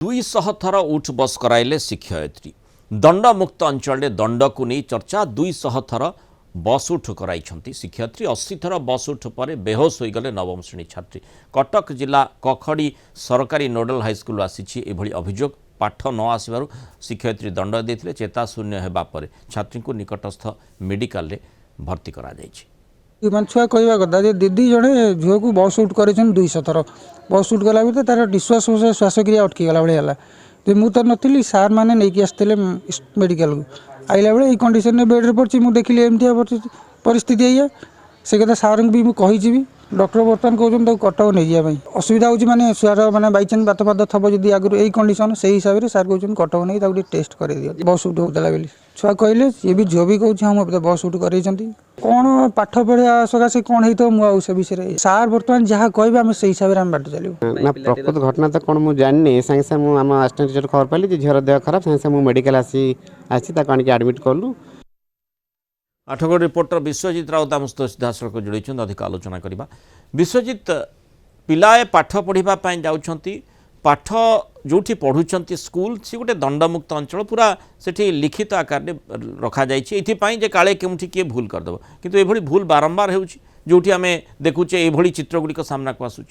200 थर उठ बस कराइले शिक्षयित्री दंडमुक्त अंचल दंड को नहीं चर्चा 200 थर बस उठ कराई शिक्षयित्री 80 थर बस उठ पर बेहोश हो गले नवम श्रेणी छात्री कटक जिला कखड़ी सरकारी नोडल हाईस्कल आसी अभियोग पाठ न आसबार शिक्षयित्री दंड देते चेताशून्य होगापर छात्री को निकटस्थ मेडिकल भर्ती करा छुआ कहवा कथा दीदी जड़े झील को बस उठ कर 200 थर बस उठ गला भर तार निश्वास श्वासक्रिया अटकीगला भाई है मुझे नी सार मैंने नहीं आसते मेडिकल को आइला बेले कंडीशन बेड्रे पड़ी मुझे देखिली एमती परिस्थिति है से कथा सार भी मुझे भी डॉक्टर बर्तमान कहते कटक नहीं जाए असुविधा हो माने छुआर मैंने बैचान्स बात फात थब जी आगुरी यही कंडीशन से हिसाब से सार कहते कटक नहीं टेस्ट कर बस उठ होता बोली छुआ कहले सी भी झील भी कहूँ हाँ मुझे बस उठ कर कौन पाठ पढ़ा सकाशे कौन हो मुझे विषय सार बर्तमान जहाँ कहे आम से हिसाब से बाट चलो ना प्रकृत घटना तो कौन मुझे जानी सागे सागे आम असिस्टेंट टीचर खबर पाली झीर देह खराब सागे सागे मेडिकल आसी आनिक आडमिट कलु। आठगढ़ रिपोर्टर विश्वजित राउत आम सहित सीधासख जोड़ी अधिक आलोचना करवा। विश्वजित पिलाए पाठ पढ़ापी जाऊँच पाठ जो पढ़ुंट स्कूल सी गोटे दंडमुक्त अंचल पूरा से लिखित आकार रखा जाए काले केमठी किए भूल करदेव किंतु ये भूल बारंबार हो जो आम देखुचे ये चित्रगुड़िक सामना को आसूँ।